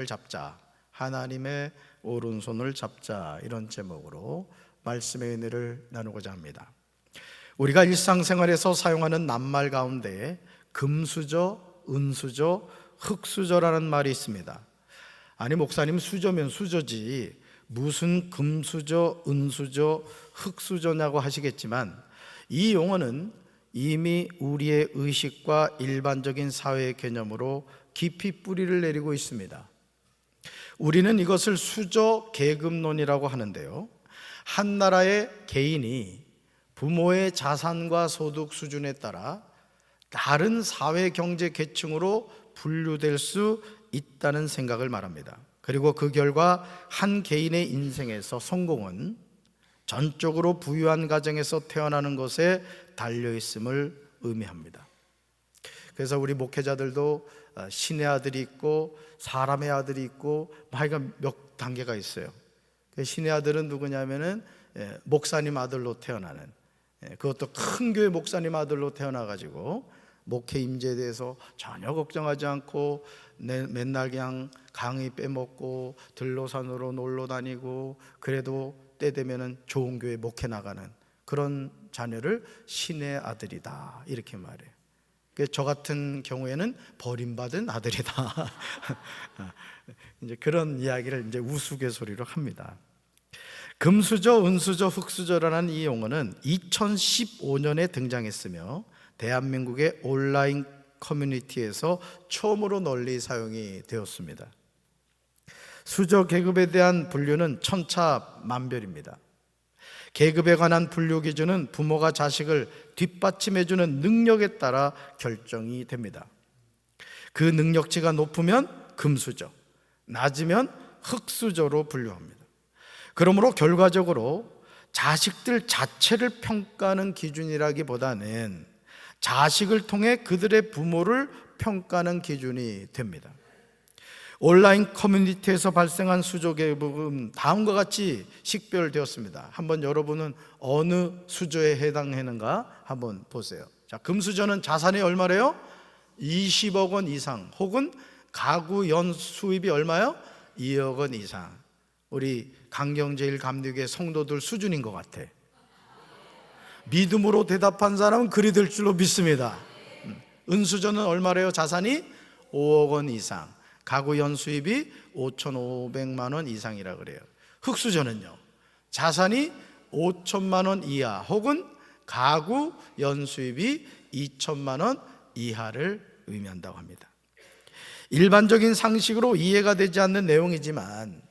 잡자, 하나님의 오른손을 잡자, 이런 제목으로 말씀의 은혜를 나누고자 합니다. 우리가 일상생활에서 사용하는 낱말 가운데 금수저, 은수저, 흙수저라는 말이 있습니다. 아니, 목사님, 수저면 수저지 무슨 금수저, 은수저, 흙수저냐고 하시겠지만, 이 용어는 이미 우리의 의식과 일반적인 사회의 개념으로 깊이 뿌리를 내리고 있습니다. 우리는 이것을 수저 계급론이라고 하는데요, 한 나라의 개인이 부모의 자산과 소득 수준에 따라 다른 사회 경제 계층으로 분류될 수 있다는 생각을 말합니다. 그리고 그 결과 한 개인의 인생에서 성공은 전적으로 부유한 가정에서 태어나는 것에 달려있음을 의미합니다. 그래서 우리 목회자들도 신의 아들이 있고 사람의 아들이 있고 하여간 몇 단계가 있어요. 신의 아들은 누구냐면은 목사님 아들로 태어나는, 그것도 큰 교회 목사님 아들로 태어나가지고 목회 임재에 대해서 전혀 걱정하지 않고 맨날 그냥 강의 빼먹고 들로산으로 놀러 다니고, 그래도 때 되면은 좋은 교회 목회 나가는 그런 자녀를 신의 아들이다, 이렇게 말해요. 저 같은 경우에는 버림받은 아들이다. 이제 그런 이야기를 이제 우스갯소리로 합니다. 금수저, 은수저, 흙수저라는 이 용어는 2015년에 등장했으며 대한민국의 온라인 커뮤니티에서 처음으로 널리 사용이 되었습니다. 수저 계급에 대한 분류는 천차만별입니다. 계급에 관한 분류 기준은 부모가 자식을 뒷받침해주는 능력에 따라 결정이 됩니다. 그 능력치가 높으면 금수저, 낮으면 흙수저로 분류합니다. 그러므로 결과적으로 자식들 자체를 평가하는 기준이라기보다는 자식을 통해 그들의 부모를 평가하는 기준이 됩니다. 온라인 커뮤니티에서 발생한 수저 계급은 다음과 같이 식별되었습니다. 한번 여러분은 어느 수저에 해당하는가 한번 보세요. 자, 금수저는 자산이 얼마래요? 20억 원 이상, 혹은 가구 연수입이 얼마요? 2억 원 이상. 우리 강경제일 감리교회 성도들 수준인 것 같아. 믿음으로 대답한 사람은 그리 될 줄로 믿습니다. 은수저는 얼마래요? 자산이 5억 원 이상, 가구 연수입이 5,500만 원 이상이라 그래요. 흙수저는요, 자산이 5천만 원 이하, 혹은 가구 연수입이 2천만 원 이하를 의미한다고 합니다. 일반적인 상식으로 이해가 되지 않는 내용이지만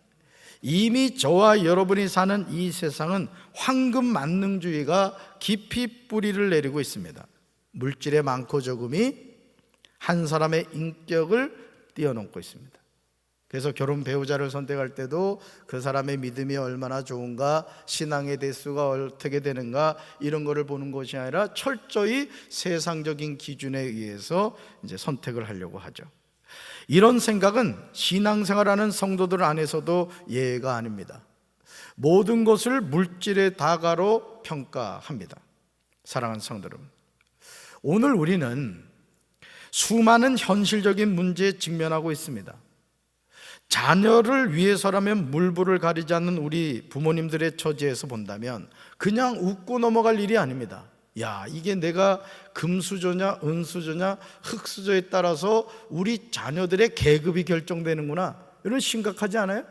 이미 저와 여러분이 사는 이 세상은 황금 만능주의가 깊이 뿌리를 내리고 있습니다. 물질의 많고 적음이 한 사람의 인격을 뛰어넘고 있습니다. 그래서 결혼 배우자를 선택할 때도 그 사람의 믿음이 얼마나 좋은가, 신앙의 대수가 어떻게 되는가, 이런 거를 보는 것이 아니라 철저히 세상적인 기준에 의해서 이제 선택을 하려고 하죠. 이런 생각은 신앙생활하는 성도들 안에서도 예외가 아닙니다. 모든 것을 물질의 다가로 평가합니다. 사랑하는 성도 여러분, 오늘 우리는 수많은 현실적인 문제에 직면하고 있습니다. 자녀를 위해서라면 물불을 가리지 않는 우리 부모님들의 처지에서 본다면 그냥 웃고 넘어갈 일이 아닙니다. 야, 이게 내가 금수저냐 은수저냐 흙수저에 따라서 우리 자녀들의 계급이 결정되는구나, 이런 심각하지 않아요?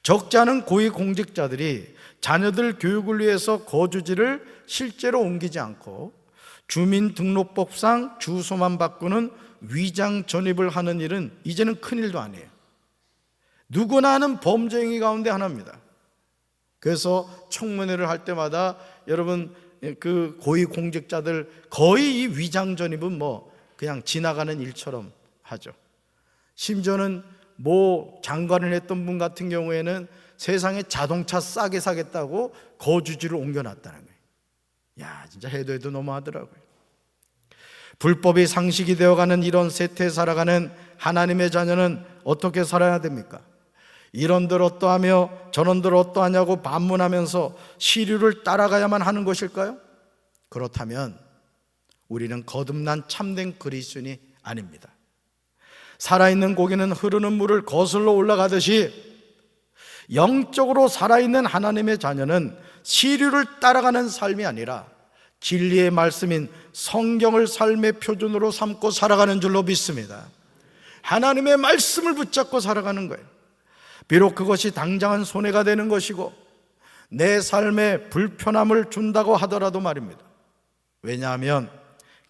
적지 않은 고위공직자들이 자녀들 교육을 위해서 거주지를 실제로 옮기지 않고 주민등록법상 주소만 바꾸는 위장 전입을 하는 일은 이제는 큰일도 아니에요. 누구나 하는 범죄 행위 가운데 하나입니다. 그래서 청문회를 할 때마다 여러분, 그 고위공직자들 거의 이 위장 전입은 뭐 그냥 지나가는 일처럼 하죠. 심지어는 모 장관을 했던 분 같은 경우에는 세상에 자동차 싸게 사겠다고 거주지를 옮겨놨다는 거예요. 야, 진짜 해도 너무하더라고요. 불법이 상식이 되어가는 이런 세태에 살아가는 하나님의 자녀는 어떻게 살아야 됩니까? 이런들 어떠하며 저런들 어떠하냐고 반문하면서 시류를 따라가야만 하는 것일까요? 그렇다면 우리는 거듭난 참된 그리스도인이 아닙니다. 살아있는 고기는 흐르는 물을 거슬러 올라가듯이 영적으로 살아있는 하나님의 자녀는 시류를 따라가는 삶이 아니라 진리의 말씀인 성경을 삶의 표준으로 삼고 살아가는 줄로 믿습니다. 하나님의 말씀을 붙잡고 살아가는 거예요. 비록 그것이 당장은 손해가 되는 것이고 내 삶에 불편함을 준다고 하더라도 말입니다. 왜냐하면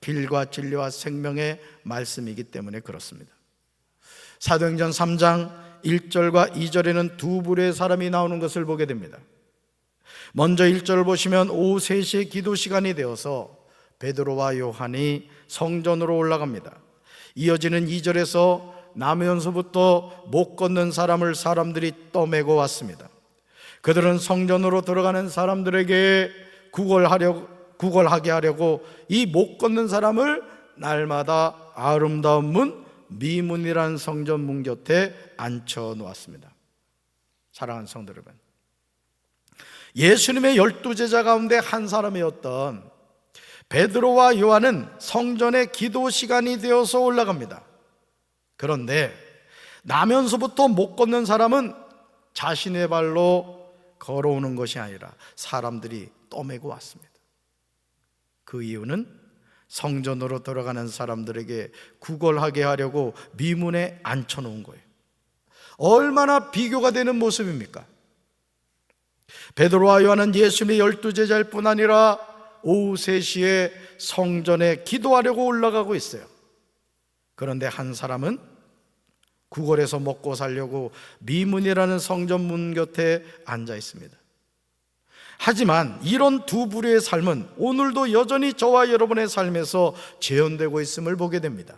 길과 진리와 생명의 말씀이기 때문에 그렇습니다. 사도행전 3장 1절과 2절에는 두 부류의 사람이 나오는 것을 보게 됩니다. 먼저 1절을 보시면 오후 3시에 기도 시간이 되어서 베드로와 요한이 성전으로 올라갑니다. 이어지는 2절에서 나면서부터 못 걷는 사람을 사람들이 떠매고 왔습니다. 그들은 성전으로 들어가는 사람들에게 구걸하게 하려고 이 못 걷는 사람을 날마다 아름다운 문 미문이라는 성전 문 곁에 앉혀 놓았습니다. 사랑하는 성도 여러분, 예수님의 12제자 가운데 한 사람이었던 베드로와 요한은 성전에 기도 시간이 되어서 올라갑니다. 그런데 나면서부터 못 걷는 사람은 자신의 발로 걸어오는 것이 아니라 사람들이 떠매고 왔습니다. 그 이유는 성전으로 들어가는 사람들에게 구걸하게 하려고 미문에 앉혀놓은 거예요. 얼마나 비교가 되는 모습입니까? 베드로와 요한은 예수님의 12제자일 뿐 아니라 오후 3시에 성전에 기도하려고 올라가고 있어요. 그런데 한 사람은 구걸해서 먹고 살려고 미문이라는 성전 문 곁에 앉아 있습니다. 하지만 이런 두 부류의 삶은 오늘도 여전히 저와 여러분의 삶에서 재현되고 있음을 보게 됩니다.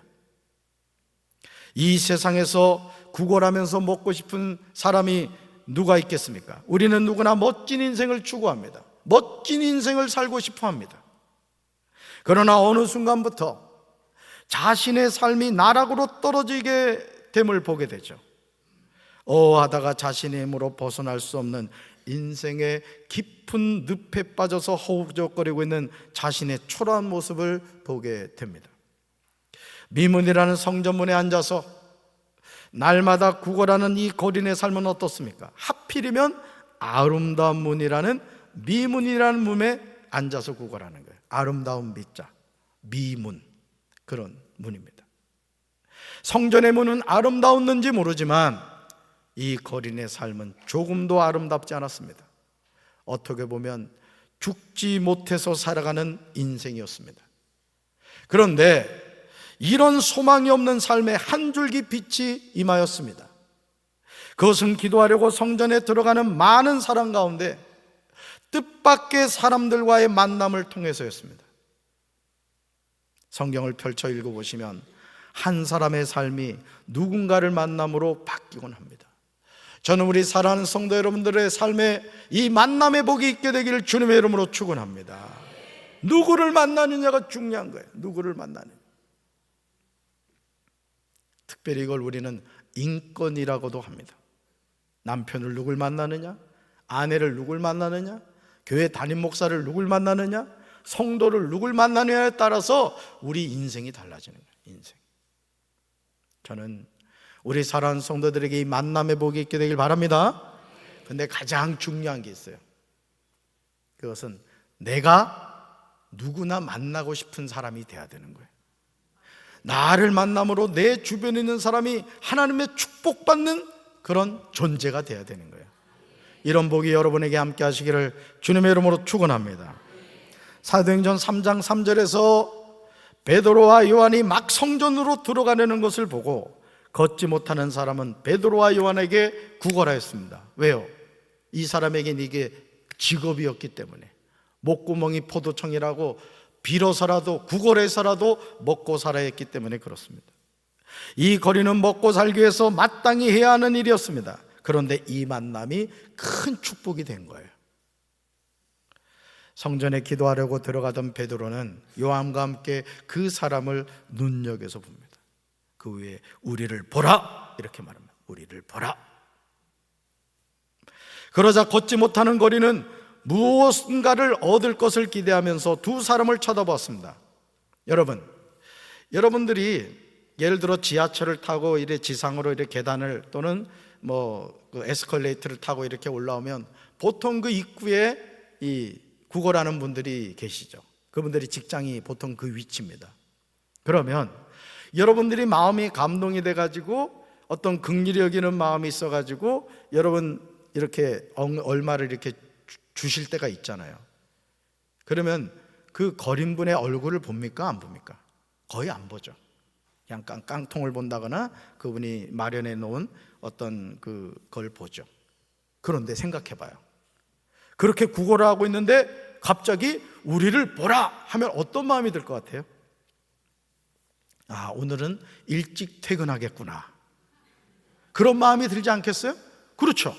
이 세상에서 구걸하면서 먹고 싶은 사람이 누가 있겠습니까? 우리는 누구나 멋진 인생을 추구합니다. 멋진 인생을 살고 싶어 합니다. 그러나 어느 순간부터 자신의 삶이 나락으로 떨어지게 됨을 보게 되죠. 하다가 자신의 힘으로 벗어날 수 없는 인생의 깊은 늪에 빠져서 허우적거리고 있는 자신의 초라한 모습을 보게 됩니다. 미문이라는 성전문에 앉아서 날마다 구걸하는 이 거린의 삶은 어떻습니까? 하필이면 아름다운 문이라는 미문이라는 문에 앉아서 구걸하는 거예요. 아름다운 미자, 미문, 그런 문입니다. 성전의 문은 아름다웠는지 모르지만 이 거린의 삶은 조금도 아름답지 않았습니다. 어떻게 보면 죽지 못해서 살아가는 인생이었습니다. 그런데 이런 소망이 없는 삶에 한 줄기 빛이 임하였습니다. 그것은 기도하려고 성전에 들어가는 많은 사람 가운데 뜻밖의 사람들과의 만남을 통해서였습니다. 성경을 펼쳐 읽어보시면 한 사람의 삶이 누군가를 만남으로 바뀌곤 합니다. 저는 우리 사랑하는 성도 여러분들의 삶에 이 만남의 복이 있게 되기를 주님의 이름으로 축원합니다. 누구를 만나느냐가 중요한 거예요. 누구를 만나느냐. 특별히 이걸 우리는 인권이라고도 합니다. 남편을 누굴 만나느냐, 아내를 누굴 만나느냐, 교회 담임 목사를 누굴 만나느냐, 성도를 누굴 만나느냐에 따라서 우리 인생이 달라지는 거예요. 인생. 저는 우리 사랑하는 성도들에게 이 만남의 복이 있게 되길 바랍니다. 근데 가장 중요한 게 있어요. 그것은 내가 누구나 만나고 싶은 사람이 돼야 되는 거예요. 나를 만남으로 내 주변에 있는 사람이 하나님의 축복받는 그런 존재가 돼야 되는 거예요. 이런 복이 여러분에게 함께 하시기를 주님의 이름으로 축원합니다. 사도행전 3장 3절에서 베드로와 요한이 막 성전으로 들어가려는 것을 보고 걷지 못하는 사람은 베드로와 요한에게 구걸하였습니다. 왜요? 이 사람에겐 이게 직업이었기 때문에 목구멍이 포도청이라고 빌어서라도 구걸해서라도 먹고 살아야 했기 때문에 그렇습니다. 이 거리는 먹고 살기 위해서 마땅히 해야 하는 일이었습니다. 그런데 이 만남이 큰 축복이 된 거예요. 성전에 기도하려고 들어가던 베드로는 요한과 함께 그 사람을 눈여겨서 봅니다. 그 후에 우리를 보라 이렇게 말합니다. 우리를 보라. 그러자 걷지 못하는 거리는 무엇인가를 얻을 것을 기대하면서 두 사람을 쳐다보았습니다. 여러분들이 예를 들어 지하철을 타고 이렇게 지상으로 이렇게 계단을 또는 그 에스컬레이터를 타고 이렇게 올라오면 보통 그 입구에 이 구걸하는 분들이 계시죠. 그분들이 직장이 보통 그 위치입니다. 그러면 여러분들이 마음이 감동이 돼가지고 어떤 긍휼히 여기는 마음이 있어가지고 여러분 이렇게 얼마를 이렇게 주실 때가 있잖아요. 그러면 그 거린 분의 얼굴을 봅니까? 안 봅니까? 거의 안 보죠. 그냥 깡통을 본다거나 그분이 마련해 놓은 어떤 그걸 보죠. 그런데 생각해 봐요. 그렇게 구걸을 하고 있는데 갑자기 우리를 보라 하면 어떤 마음이 들 것 같아요? 아, 오늘은 일찍 퇴근하겠구나, 그런 마음이 들지 않겠어요? 그렇죠.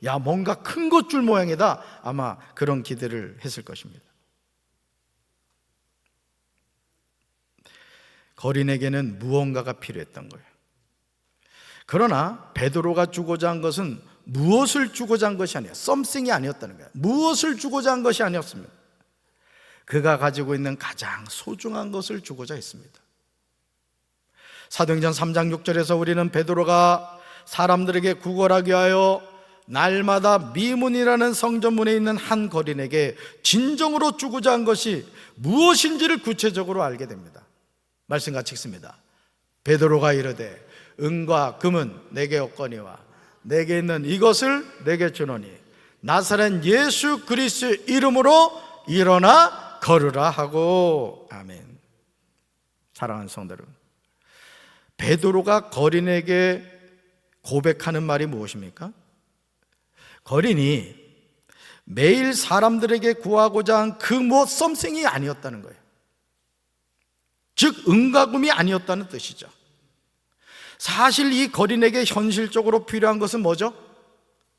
야, 뭔가 큰 것 줄 모양이다. 아마 그런 기대를 했을 것입니다. 거린에게는 무언가가 필요했던 거예요. 그러나 베드로가 주고자 한 것은 무엇을 주고자 한 것이 아니에요. 썸씽이 아니었다는 거예요. 무엇을 주고자 한 것이 아니었습니다. 그가 가지고 있는 가장 소중한 것을 주고자 했습니다. 사도행전 3장 6절에서 우리는 베드로가 사람들에게 구걸하기 위하여 날마다 미문이라는 성전문에 있는 한 거린에게 진정으로 주고자 한 것이 무엇인지를 구체적으로 알게 됩니다. 말씀 같이 읽습니다. 베드로가 이르되 은과 금은 내게 없거니와 내게 있는 이것을 내게 주노니 나사렛 예수 그리스도의 이름으로 일어나 걸으라 하고. 아멘. 사랑하는 성도 여러분, 베드로가 거린에게 고백하는 말이 무엇입니까? 거린이 매일 사람들에게 구하고자 한 그 무엇 썸씽이 아니었다는 거예요. 즉 은과 금이 아니었다는 뜻이죠. 사실 이 거린에게 현실적으로 필요한 것은 뭐죠?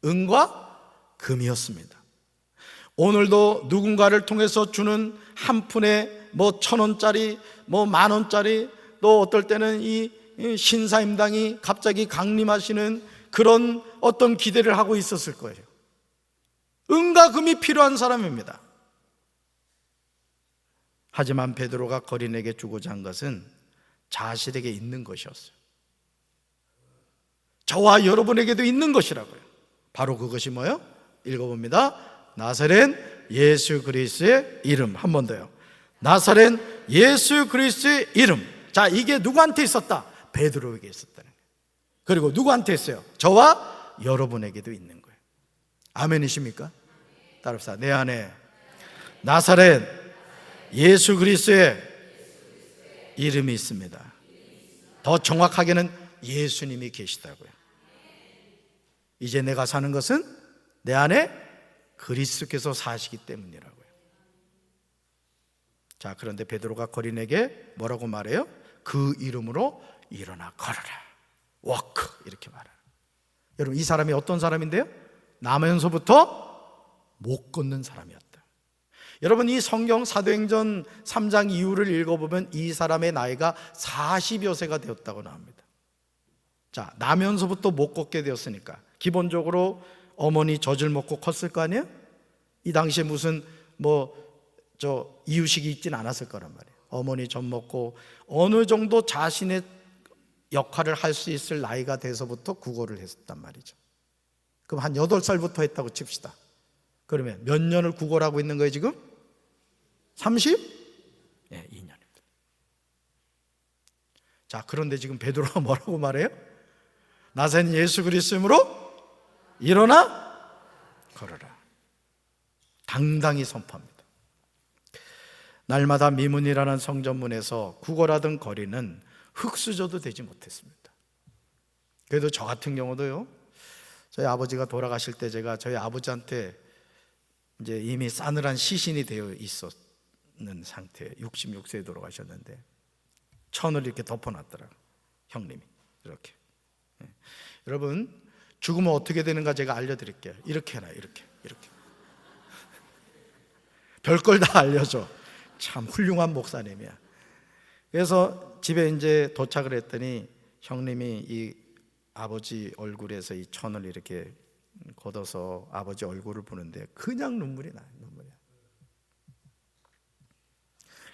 은과 금이었습니다. 오늘도 누군가를 통해서 주는 한 푼에 1,000원짜리, 10,000원짜리, 또 어떨 때는 이 신사임당이 갑자기 강림하시는 그런 어떤 기대를 하고 있었을 거예요. 은과 금이 필요한 사람입니다. 하지만 베드로가 거린에게 주고자 한 것은 자신에게 있는 것이었어요. 저와 여러분에게도 있는 것이라고요. 바로 그것이 뭐예요? 읽어봅니다. 나사렛 예수 그리스도의 이름. 한 번 더요. 나사렛 예수 그리스도의 이름. 자, 이게 누구한테 있었다? 베드로에게 있었다는 거예요. 그리고 누구한테 있어요? 저와 여러분에게도 있는 거예요. 아멘이십니까? 따라합시다. 내 안에 나사렛 예수 그리스도의 이름이 있습니다. 더 정확하게는 예수님이 계시다고요. 이제 내가 사는 것은 내 안에 그리스도께서 사시기 때문이라고요. 자, 그런데 베드로가 거린에게 뭐라고 말해요? 그 이름으로 일어나 걸어라. 워크, 이렇게 말해요. 여러분, 이 사람이 어떤 사람인데요? 나면서부터 못 걷는 사람이었다. 여러분, 이 성경 사도행전 3장 이후를 읽어보면 이 사람의 나이가 40여 세가 되었다고 나옵니다. 자, 나면서부터 못 걷게 되었으니까 기본적으로 어머니 젖을 먹고 컸을 거 아니에요? 이 당시에 무슨 이유식이 있진 않았을 거란 말이에요. 어머니 젖 먹고 어느 정도 자신의 역할을 할 수 있을 나이가 돼서부터 구걸을 했단 말이죠. 그럼 한 8살부터 했다고 칩시다. 그러면 몇 년을 구걸하고 있는 거예요 지금? 2년입니다. 자, 그런데 지금 베드로가 뭐라고 말해요? 나사렛 예수 그리스도 이름으로 일어나 걸어라. 당당히 선포합니다. 날마다 미문이라는 성전문에서 구걸하던 거리는 흙수저도 되지 못했습니다. 그래도 저 같은 경우도요, 저희 아버지가 돌아가실 때 제가 저희 아버지한테 이제 이미 싸늘한 시신이 되어 있었는 상태, 66세에 돌아가셨는데 천을 이렇게 덮어놨더라고요. 형님이 이렇게. 여러분, 죽으면 어떻게 되는가 제가 알려드릴게요. 이렇게 해놔요. 이렇게. 별걸 다 알려줘. 참 훌륭한 목사님이야. 그래서 집에 이제 도착을 했더니 형님이 이 아버지 얼굴에서 이 천을 이렇게 걷어서 아버지 얼굴을 보는데 그냥 눈물이 나요. 눈물이.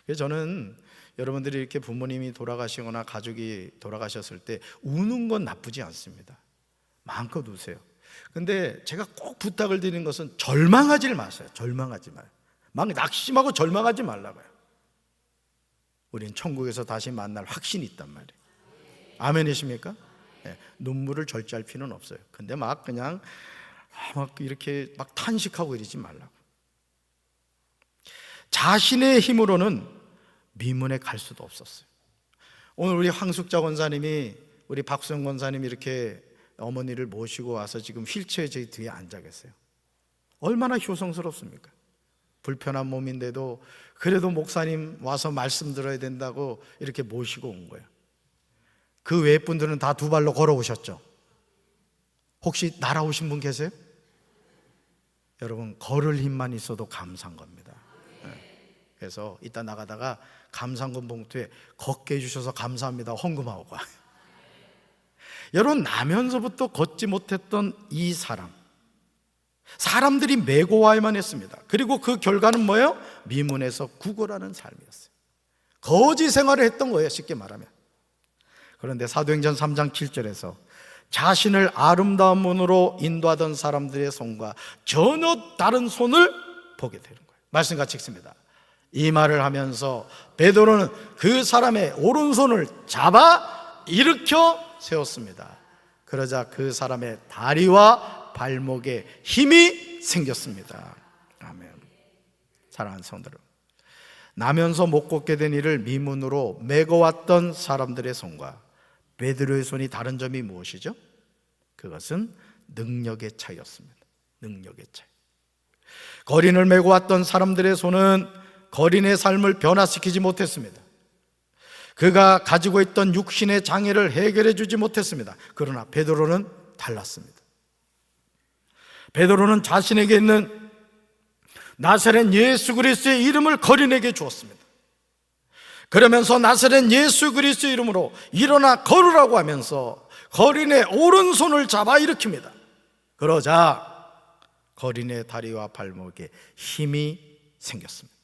그래서 저는 여러분들이 이렇게 부모님이 돌아가시거나 가족이 돌아가셨을 때 우는 건 나쁘지 않습니다. 마음껏 우세요. 근데 제가 꼭 부탁을 드리는 것은 절망하지 마세요. 절망하지 마요. 막 낙심하고 절망하지 말라고요. 우린 천국에서 다시 만날 확신이 있단 말이에요. 아멘이십니까? 네, 눈물을 절제할 필요는 없어요. 근데 막 그냥 막 이렇게 막 탄식하고 이러지 말라고. 자신의 힘으로는 미문에 갈 수도 없었어요. 오늘 우리 황숙자 권사님이, 우리 박수영 권사님이 이렇게 어머니를 모시고 와서 지금 휠체어에 제 뒤에 앉아 계세요. 얼마나 효성스럽습니까? 불편한 몸인데도 그래도 목사님 와서 말씀 들어야 된다고 이렇게 모시고 온 거예요. 그 외의 분들은 다 두 발로 걸어오셨죠? 혹시 날아오신 분 계세요? 여러분, 걸을 힘만 있어도 감사한 겁니다. 그래서 이따 나가다가 감사한금 봉투에 걷게 해주셔서 감사합니다 헌금하고 가요. 여러분, 나면서부터 걷지 못했던 이 사람들이 메고 와야만 했습니다. 그리고 그 결과는 뭐예요? 미문에서 구걸하는 삶이었어요. 거지 생활을 했던 거예요, 쉽게 말하면. 그런데 사도행전 3장 7절에서 자신을 아름다운 문으로 인도하던 사람들의 손과 전혀 다른 손을 보게 되는 거예요. 말씀 같이 읽습니다. 이 말을 하면서 베드로는 그 사람의 오른손을 잡아 일으켜 세웠습니다. 그러자 그 사람의 다리와 발목에 힘이 생겼습니다. 아멘. 사랑하는 성도들, 나면서 못 걷게 된 이를 미문으로 메고 왔던 사람들의 손과 베드로의 손이 다른 점이 무엇이죠? 그것은 능력의 차이였습니다. 능력의 차이. 거린을 메고 왔던 사람들의 손은 거린의 삶을 변화시키지 못했습니다. 그가 가지고 있던 육신의 장애를 해결해 주지 못했습니다. 그러나 베드로는 달랐습니다. 베드로는 자신에게 있는 나사렛 예수 그리스도의 이름을 거린에게 주었습니다. 그러면서 나사렛 예수 그리스도의 이름으로 일어나 걸으라고 하면서 거린의 오른손을 잡아 일으킵니다. 그러자 거린의 다리와 발목에 힘이 생겼습니다.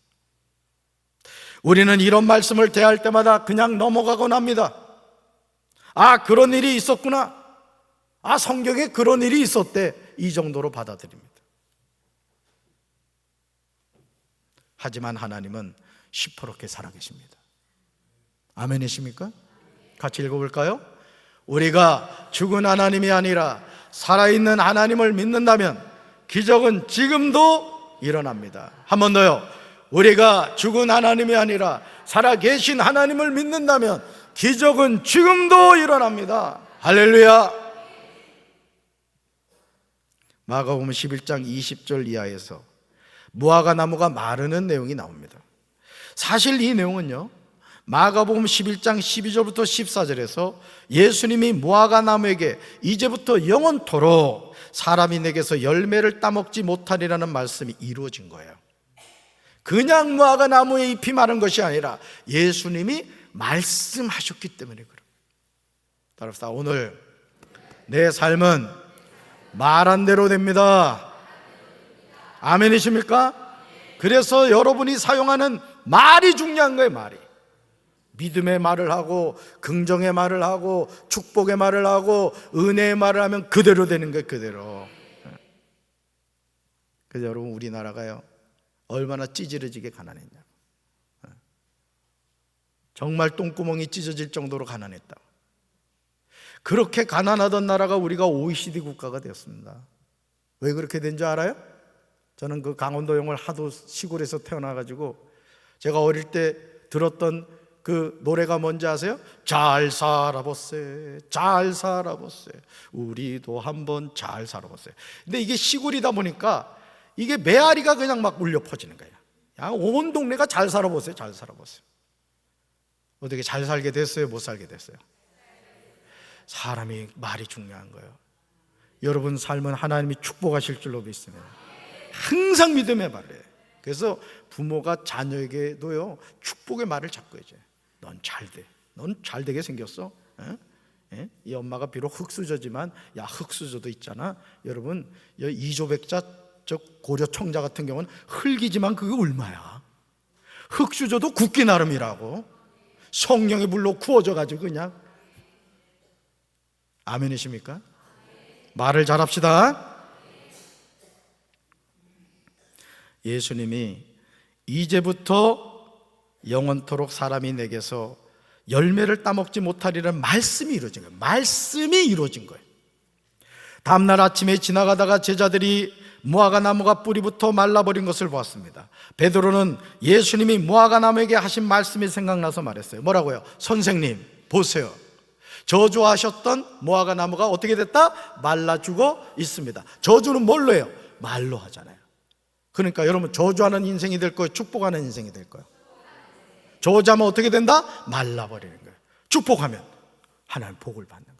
우리는 이런 말씀을 대할 때마다 그냥 넘어가곤 합니다. 아, 그런 일이 있었구나. 아, 성경에 그런 일이 있었대. 이 정도로 받아들입니다. 하지만 하나님은 시퍼렇게 살아계십니다. 아멘이십니까? 같이 읽어볼까요? 우리가 죽은 하나님이 아니라 살아있는 하나님을 믿는다면 기적은 지금도 일어납니다. 한 번 더요. 우리가 죽은 하나님이 아니라 살아계신 하나님을 믿는다면 기적은 지금도 일어납니다. 할렐루야. 마가복음 11장 20절 이하에서 무화과 나무가 마르는 내용이 나옵니다. 사실 이 내용은요, 마가복음 11장 12절부터 14절에서 예수님이 무화과 나무에게 이제부터 영원토록 사람이 내게서 열매를 따먹지 못하리라는 말씀이 이루어진 거예요. 그냥 무화과 나무에 잎이 마른 것이 아니라 예수님이 말씀하셨기 때문에 그래요. 따라서 오늘 내 삶은 말한 대로 됩니다. 아멘이십니까? 그래서 여러분이 사용하는 말이 중요한 거예요. 말이 믿음의 말을 하고 긍정의 말을 하고 축복의 말을 하고 은혜의 말을 하면 그대로 되는 거예요. 그대로. 그래서 여러분, 우리나라가요 얼마나 찌질해지게 가난했냐고. 정말 똥구멍이 찢어질 정도로 가난했다. 그렇게 가난하던 나라가 우리가 OECD 국가가 되었습니다. 왜 그렇게 된 줄 알아요? 저는 그 강원도형을 하도 시골에서 태어나가지고 제가 어릴 때 들었던 그 노래가 뭔지 아세요? 잘 살아보세, 잘 살아보세, 우리도 한번 잘 살아보세. 근데 이게 시골이다 보니까 이게 메아리가 그냥 막 울려 퍼지는 거예요. 야, 온 동네가 잘 살아보세요, 잘 살아보세요. 어떻게 잘 살게 됐어요? 못 살게 됐어요? 사람이 말이 중요한 거예요. 여러분 삶은 하나님이 축복하실 줄로 믿습니다. 항상 믿음의 말이에요. 그래서 부모가 자녀에게도요 축복의 말을 자꾸 해줘요. 넌 잘 돼. 넌 잘 되게 생겼어. 에? 이 엄마가 비록 흙수저지만 야, 흙수저도 있잖아. 여러분, 이조백자 저 고려 청자 같은 경우는 흙이지만 그게 얼마야. 흙수저도 굳기 나름이라고. 성령의 불로 구워져가지고 그냥. 아멘이십니까? 말을 잘합시다. 예수님이 이제부터 영원토록 사람이 내게서 열매를 따먹지 못하리라는 말씀이 이루어진 거예요. 말씀이 이루어진 거예요. 다음날 아침에 지나가다가 제자들이 무화과 나무가 뿌리부터 말라버린 것을 보았습니다. 베드로는 예수님이 무화과 나무에게 하신 말씀이 생각나서 말했어요. 뭐라고요? 선생님 보세요, 저주하셨던 무화과 나무가 어떻게 됐다? 말라 죽어 있습니다. 저주는 뭘로 해요? 말로 하잖아요. 그러니까 여러분, 저주하는 인생이 될 거예요? 축복하는 인생이 될 거예요? 저주하면 어떻게 된다? 말라버리는 거예요. 축복하면 하나님 복을 받는 거죠.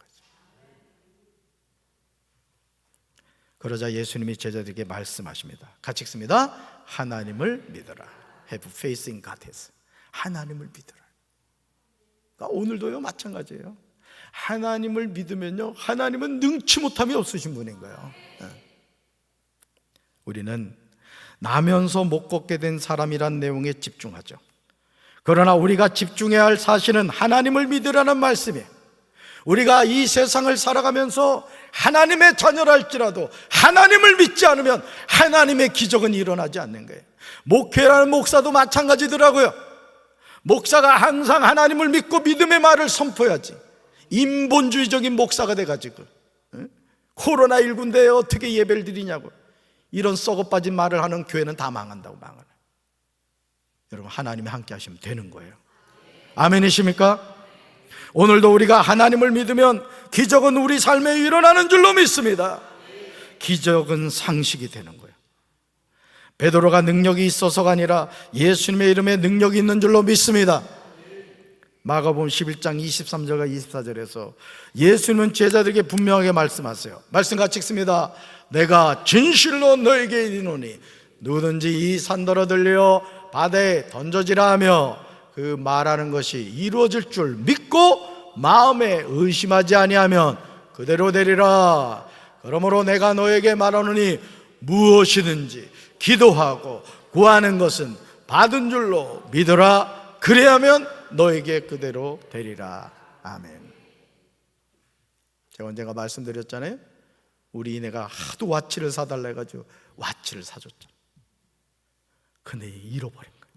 그러자 예수님이 제자들에게 말씀하십니다. 같이 읽습니다. 하나님을 믿어라. Have faith in God. 하나님을 믿어라. 그러니까 오늘도요 마찬가지예요. 하나님을 믿으면요, 하나님은 능치 못함이 없으신 분인 거예요. 우리는 나면서 못 걷게 된 사람이란 내용에 집중하죠. 그러나 우리가 집중해야 할 사실은 하나님을 믿으라는 말씀이에요. 우리가 이 세상을 살아가면서 하나님의 자녀랄지라도 하나님을 믿지 않으면 하나님의 기적은 일어나지 않는 거예요. 목회라는 목사도 마찬가지더라고요. 목사가 항상 하나님을 믿고 믿음의 말을 선포해야지. 인본주의적인 목사가 돼가지고 코로나19인데 어떻게 예배를 드리냐고, 이런 썩어빠진 말을 하는 교회는 다 망한다고. 망하네. 여러분, 하나님이 함께 하시면 되는 거예요. 아멘이십니까? 오늘도 우리가 하나님을 믿으면 기적은 우리 삶에 일어나는 줄로 믿습니다. 기적은 상식이 되는 거예요. 베드로가 능력이 있어서가 아니라 예수님의 이름에 능력이 있는 줄로 믿습니다. 마가복음 11장 23절과 24절에서 예수님은 제자들에게 분명하게 말씀하세요. 말씀 같이 읽습니다. 내가 진실로 너에게 이르노니 누구든지 이 산더러 들려 바다에 던져지라 하며 그 말하는 것이 이루어질 줄 믿고 마음에 의심하지 아니하면 그대로 되리라. 그러므로 내가 너에게 말하노니 무엇이든지 기도하고 구하는 것은 받은 줄로 믿어라. 그래야면 너에게 그대로 되리라. 아멘. 제가 언젠가 말씀드렸잖아요. 우리 이내가 하도 와치를 사달라 해가지고 와치를 사줬죠. 근데 잃어버린 거예요.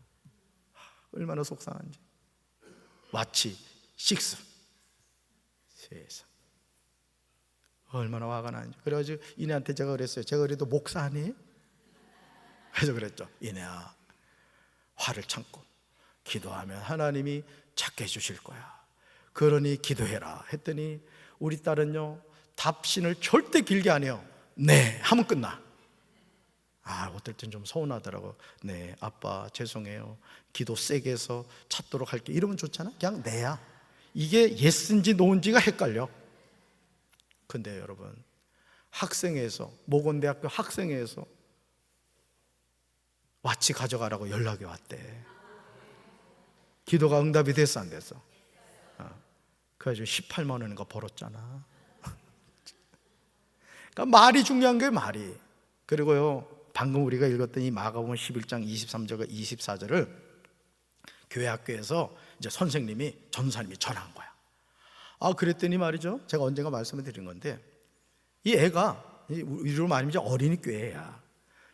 얼마나 속상한지. 와치 6. 세상, 얼마나 화가 나는지. 그래가지고 이내한테 제가 그랬어요. 제가 그래도 목사 아니에요? 그래서 그랬죠. 이내야, 화를 참고 기도하면 하나님이 찾게 해주실 거야. 그러니 기도해라 했더니 우리 딸은요, 답신을 절대 길게 안 해요. 네 하면 끝나. 어떨 땐 좀 서운하더라고. 네 아빠 죄송해요, 기도 세게 해서 찾도록 할게, 이러면 좋잖아. 그냥 네야. 이게 예스인지 노인지가 헷갈려. 근데 여러분, 학생회에서, 모건대학교 학생회에서 와치 가져가라고 연락이 왔대. 기도가 응답이 됐어 안 됐어? 그래가지고 18만 원인가 벌었잖아. 그러니까 말이 중요한 게 말이. 그리고요, 방금 우리가 읽었던 이 마가복음 11장 23절과 24절을 교회 학교에서 이제 선생님이, 전사님이 전한 거야. 그랬더니 말이죠, 제가 언젠가 말씀을 드린 건데, 이 애가 우리로 말하면 어린이교회야.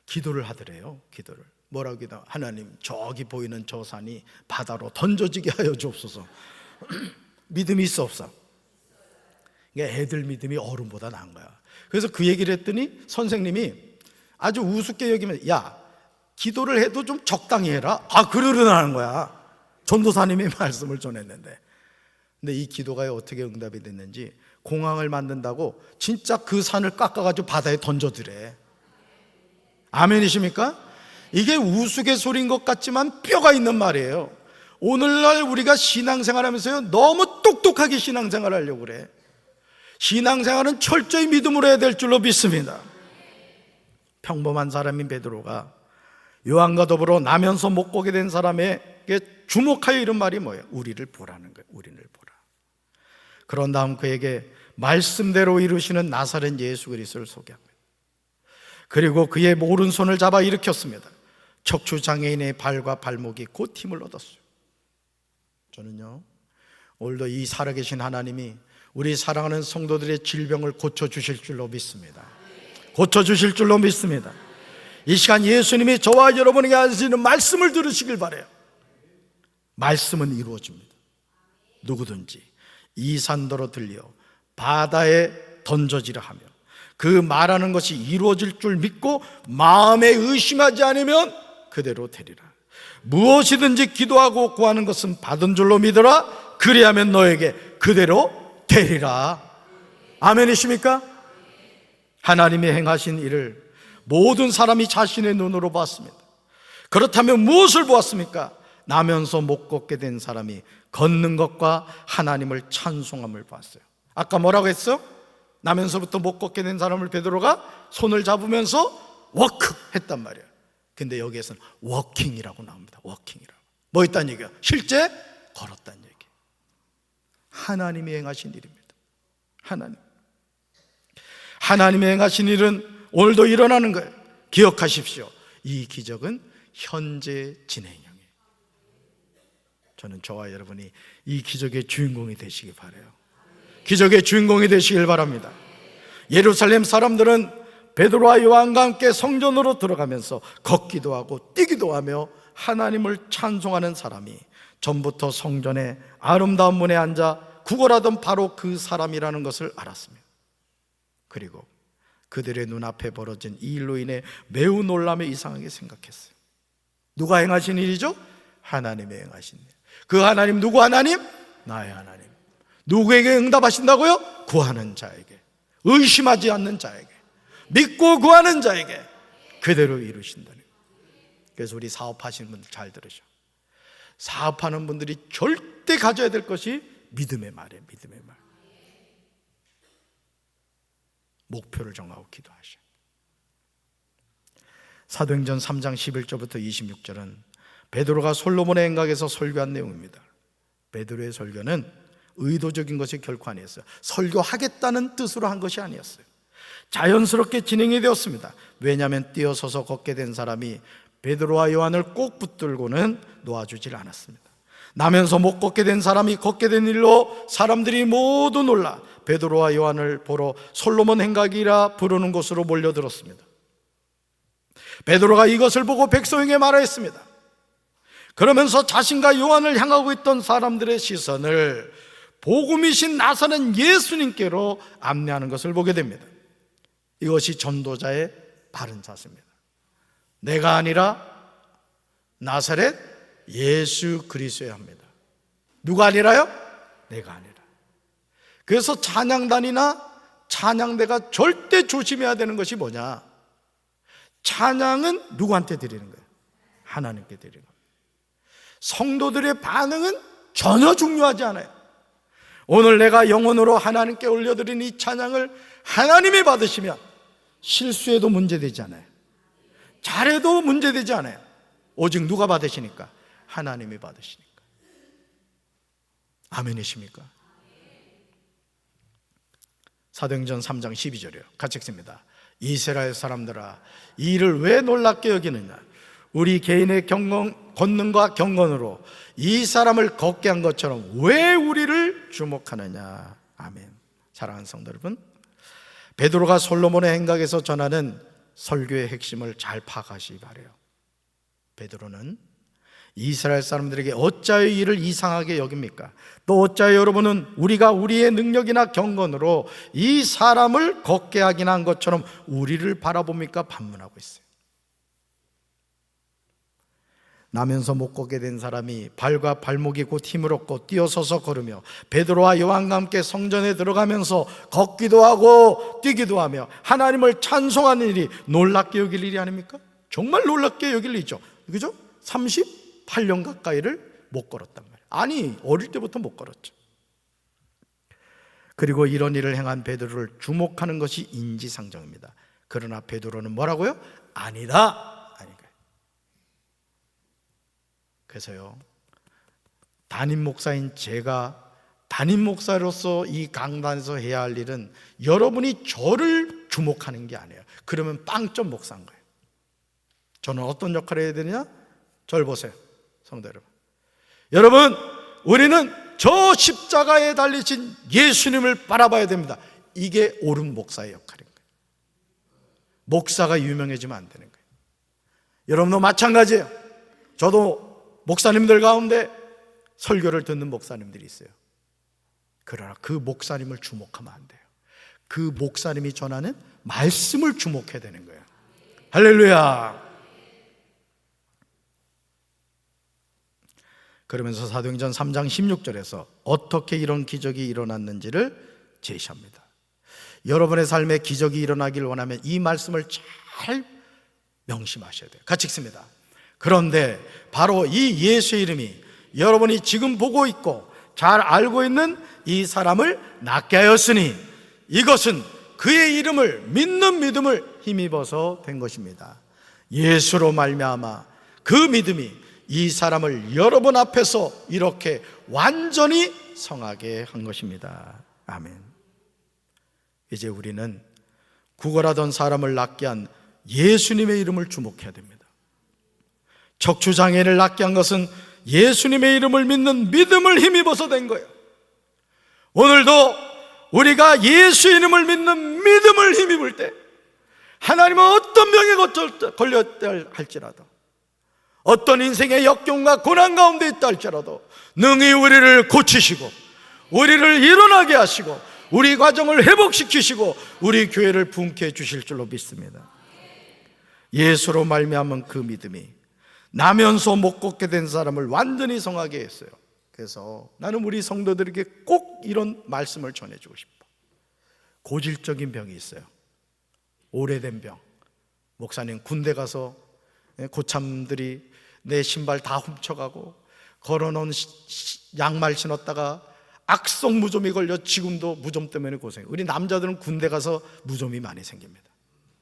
기도를 하더래요. 기도를 뭐라고 기도? 하나님, 저기 보이는 저 산이 바다로 던져지게 하여 주옵소서. 믿음이 있어 없어? 그러니까 애들 믿음이 어른보다 나은 거야. 그래서 그 얘기를 했더니 선생님이 아주 우습게 여기면, 야, 기도를 해도 좀 적당히 해라. 그러려는 거야. 전도사님이 말씀을 전했는데. 근데 이 기도가 어떻게 응답이 됐는지, 공항을 만든다고 진짜 그 산을 깎아가지고 바다에 던져드래. 아멘이십니까? 이게 우스갯소리인 것 같지만 뼈가 있는 말이에요. 오늘날 우리가 신앙생활 하면서요, 너무 똑똑하게 신앙생활 하려고 그래. 신앙생활은 철저히 믿음으로 해야 될 줄로 믿습니다. 평범한 사람인 베드로가 요한과 더불어 나면서 못 보게 된 사람에게 주목하여 이런 말이 뭐예요? 우리를 보라는 거예요. 우리를 보라. 그런 다음 그에게 말씀대로 이루시는 나사렛 예수 그리스도를 소개합니다. 그리고 그의 오른손을 잡아 일으켰습니다. 척추장애인의 발과 발목이 곧 힘을 얻었어요. 저는요, 오늘도 이 살아계신 하나님이 우리 사랑하는 성도들의 질병을 고쳐주실 줄로 믿습니다. 고쳐주실 줄로 믿습니다. 이 시간 예수님이 저와 여러분에게 하시는 말씀을 들으시길 바라요. 말씀은 이루어집니다. 누구든지 이 산더러 들려 바다에 던져지라 하며 그 말하는 것이 이루어질 줄 믿고 마음에 의심하지 않으면 그대로 되리라. 무엇이든지 기도하고 구하는 것은 받은 줄로 믿어라. 그리하면 너에게 그대로 되리라. 아멘이십니까? 하나님이 행하신 일을 모든 사람이 자신의 눈으로 봤습니다. 그렇다면 무엇을 보았습니까? 나면서 못 걷게 된 사람이 걷는 것과 하나님을 찬송함을 봤어요. 아까 뭐라고 했어? 나면서부터 못 걷게 된 사람을 베드로가 손을 잡으면서 워크 했단 말이에요. 근데 여기에서는 워킹이라고 나옵니다. 워킹이라고. 뭐 했다는 얘기야? 실제 걸었다는 얘기. 하나님이 행하신 일입니다. 하나님이 행하신 일은 오늘도 일어나는 거예요. 기억하십시오. 이 기적은 현재 진행형이에요. 저는 저와 여러분이 이 기적의 주인공이 되시기 바라요. 기적의 주인공이 되시길 바랍니다. 예루살렘 사람들은 베드로와 요한과 함께 성전으로 들어가면서 걷기도 하고 뛰기도 하며 하나님을 찬송하는 사람이 전부터 성전의 아름다운 문에 앉아 구걸하던 바로 그 사람이라는 것을 알았습니다. 그리고 그들의 눈앞에 벌어진 이 일로 인해 매우 놀라며 이상하게 생각했어요. 누가 행하신 일이죠? 하나님이 행하신 일. 그 하나님 누구 하나님? 나의 하나님. 누구에게 응답하신다고요? 구하는 자에게, 의심하지 않는 자에게, 믿고 구하는 자에게 그대로 이루신다는 거예요. 그래서 우리 사업하시는 분들 잘 들으셔. 사업하는 분들이 절대 가져야 될 것이 믿음의 말이에요. 믿음의 말. 목표를 정하고 기도하셔. 사도행전 3장 11절부터 26절은 베드로가 솔로몬의 행각에서 설교한 내용입니다. 베드로의 설교는 의도적인 것이 결코 아니었어요. 설교하겠다는 뜻으로 한 것이 아니었어요. 자연스럽게 진행이 되었습니다. 왜냐하면 뛰어서서 걷게 된 사람이 베드로와 요한을 꼭 붙들고는 놓아주질 않았습니다. 나면서 못 걷게 된 사람이 걷게 된 일로 사람들이 모두 놀라 베드로와 요한을 보러 솔로몬 행각이라 부르는 곳으로 몰려들었습니다. 베드로가 이것을 보고 백성에게 말하였습니다. 그러면서 자신과 요한을 향하고 있던 사람들의 시선을 복음이신 나사렛 예수님께로 안내하는 것을 보게 됩니다. 이것이 전도자의 바른 자세입니다. 내가 아니라 나사렛 예수 그리스도여야 합니다. 누가 아니라요? 내가 아니라. 그래서 찬양단이나 찬양대가 절대 조심해야 되는 것이 뭐냐? 찬양은 누구한테 드리는 거예요? 하나님께 드리는 거예요. 성도들의 반응은 전혀 중요하지 않아요. 오늘 내가 영혼으로 하나님께 올려드린 이 찬양을 하나님이 받으시면 실수해도 문제되지 않아요. 잘해도 문제되지 않아요. 오직 누가 받으시니까? 하나님이 받으시니까. 아멘이십니까? 사도행전 3장 12절이요. 같이 읽습니다. 이스라엘 사람들아, 이 일을 왜 놀랍게 여기느냐? 우리 개인의 권능과 경건으로 이 사람을 걷게 한 것처럼 왜 우리를 주목하느냐? 아멘. 사랑하는 성도 여러분, 베드로가 솔로몬의 행각에서 전하는 설교의 핵심을 잘 파악하시기 바라요. 베드로는 이스라엘 사람들에게 어찌하여 이를 이상하게 여깁니까? 또 어찌하여 여러분은 우리가 우리의 능력이나 경건으로 이 사람을 걷게 하긴 한 것처럼 우리를 바라봅니까? 반문하고 있어요. 나면서 못 걷게 된 사람이 발과 발목이 곧 힘을 얻고 뛰어서서 걸으며 베드로와 요한과 함께 성전에 들어가면서 걷기도 하고 뛰기도 하며 하나님을 찬송하는 일이 놀랍게 여길 일이 아닙니까? 정말 놀랍게 여길 일이죠. 그죠? 38년 가까이를 못 걸었단 말이에요. 아니, 어릴 때부터 못 걸었죠. 그리고 이런 일을 행한 베드로를 주목하는 것이 인지상정입니다. 그러나 베드로는 뭐라고요? 아니다. 그래서요, 담임 목사인 제가 담임 목사로서 이 강단에서 해야 할 일은 여러분이 저를 주목하는 게 아니에요. 그러면 빵점 목사인 거예요. 저는 어떤 역할을 해야 되느냐? 저를 보세요, 성도 여러분. 여러분, 우리는 저 십자가에 달리신 예수님을 바라봐야 됩니다. 이게 옳은 목사의 역할인 거예요. 목사가 유명해지면 안 되는 거예요. 여러분도 마찬가지예요. 저도 목사님들 가운데 설교를 듣는 목사님들이 있어요. 그러나 그 목사님을 주목하면 안 돼요. 그 목사님이 전하는 말씀을 주목해야 되는 거예요. 할렐루야. 그러면서 사도행전 3장 16절에서 어떻게 이런 기적이 일어났는지를 제시합니다. 여러분의 삶에 기적이 일어나길 원하면 이 말씀을 잘 명심하셔야 돼요. 같이 읽습니다. 그런데 바로 이 예수의 이름이 여러분이 지금 보고 있고 잘 알고 있는 이 사람을 낫게 하였으니 이것은 그의 이름을 믿는 믿음을 힘입어서 된 것입니다. 예수로 말미암아 그 믿음이 이 사람을 여러분 앞에서 이렇게 완전히 성하게 한 것입니다. 아멘. 이제 우리는 구걸하던 사람을 낫게 한 예수님의 이름을 주목해야 됩니다. 척추장애를 낫게 한 것은 예수님의 이름을 믿는 믿음을 힘입어서 된 거예요. 오늘도 우리가 예수 이름을 믿는 믿음을 힘입을 때 하나님은 어떤 병에 걸렸다 할지라도, 어떤 인생의 역경과 고난 가운데 있다 할지라도 능히 우리를 고치시고 우리를 일어나게 하시고 우리 가정을 회복시키시고 우리 교회를 부흥케 해주실 줄로 믿습니다. 예수로 말미암은 그 믿음이 나면서 못 걷게 된 사람을 완전히 성하게 했어요. 그래서 나는 우리 성도들에게 꼭 이런 말씀을 전해주고 싶어. 고질적인 병이 있어요. 오래된 병. 목사님 군대 가서 고참들이 내 신발 다 훔쳐가고 걸어놓은 양말 신었다가 악성 무좀이 걸려 지금도 무좀 때문에 고생해요. 우리 남자들은 군대 가서 무좀이 많이 생깁니다.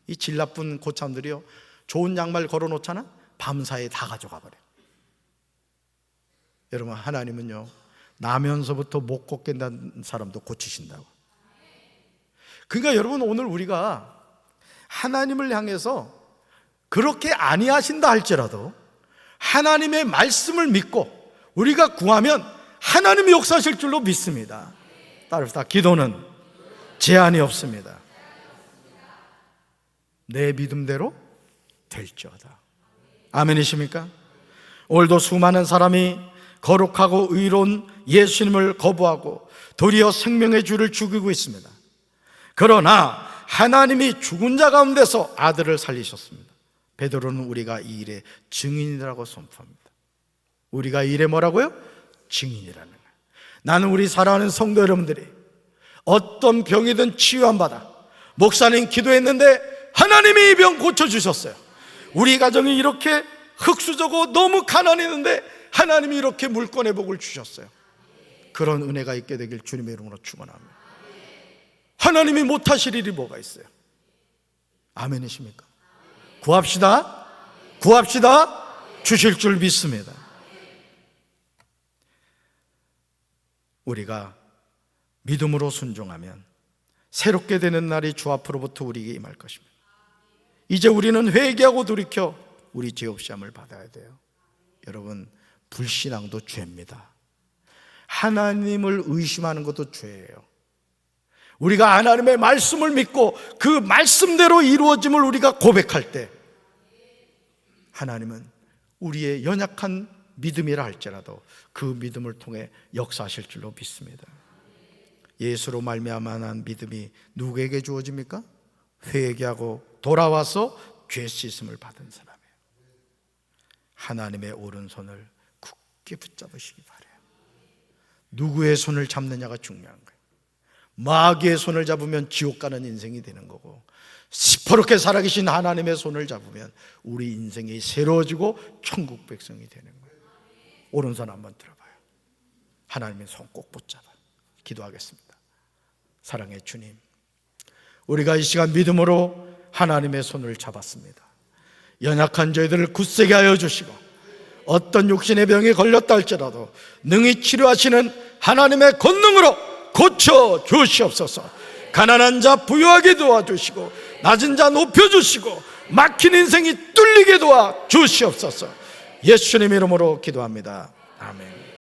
이 질 나쁜 고참들이요, 좋은 양말 걸어놓잖아, 밤사이에 다 가져가 버려요. 여러분, 하나님은요 나면서부터 못 걷게 된 사람도 고치신다고. 그러니까 여러분, 오늘 우리가 하나님을 향해서 그렇게 아니하신다 할지라도 하나님의 말씀을 믿고 우리가 구하면 하나님이 역사하실 줄로 믿습니다. 따라서 기도는 제한이 없습니다. 내 믿음대로 될지어다. 아멘이십니까? 오늘도 수많은 사람이 거룩하고 의로운 예수님을 거부하고 도리어 생명의 주를 죽이고 있습니다. 그러나 하나님이 죽은 자 가운데서 아들을 살리셨습니다. 베드로는 우리가 이 일의 증인이라고 선포합니다. 우리가 이 일에 뭐라고요? 증인이라는 거예요. 나는 우리 사랑하는 성도 여러분들이 어떤 병이든 치유 안 받아 목사님 기도했는데 하나님이 이 병 고쳐주셨어요. 우리 가정이 이렇게 흙수저고 너무 가난했는데 하나님이 이렇게 물권의 복을 주셨어요. 그런 은혜가 있게 되길 주님의 이름으로 축원합니다. 하나님이 못하실 일이 뭐가 있어요? 아멘이십니까? 구합시다. 구합시다. 주실 줄 믿습니다. 우리가 믿음으로 순종하면 새롭게 되는 날이 주 앞으로부터 우리에게 임할 것입니다. 이제 우리는 회개하고 돌이켜 우리 죄 없이 함을 받아야 돼요. 여러분, 불신앙도 죄입니다. 하나님을 의심하는 것도 죄예요. 우리가 하나님의 말씀을 믿고 그 말씀대로 이루어짐을 우리가 고백할 때 하나님은 우리의 연약한 믿음이라 할지라도 그 믿음을 통해 역사하실 줄로 믿습니다. 예수로 말미암아 난 믿음이 누구에게 주어집니까? 회개하고 돌아와서 죄 씻음을 받은 사람이에요. 하나님의 오른손을 굳게 붙잡으시기 바라요. 누구의 손을 잡느냐가 중요한 거예요. 마귀의 손을 잡으면 지옥 가는 인생이 되는 거고, 시퍼렇게 살아계신 하나님의 손을 잡으면 우리 인생이 새로워지고 천국 백성이 되는 거예요. 오른손 한번 들어봐요. 하나님의 손 꼭 붙잡아 기도하겠습니다. 사랑의 주님, 우리가 이 시간 믿음으로 하나님의 손을 잡았습니다. 연약한 저희들을 굳세게 하여 주시고 어떤 육신의 병에 걸렸다 할지라도 능히 치료하시는 하나님의 권능으로 고쳐 주시옵소서. 가난한 자 부유하게 도와주시고 낮은 자 높여주시고 막힌 인생이 뚫리게 도와주시옵소서. 예수님 이름으로 기도합니다. 아멘.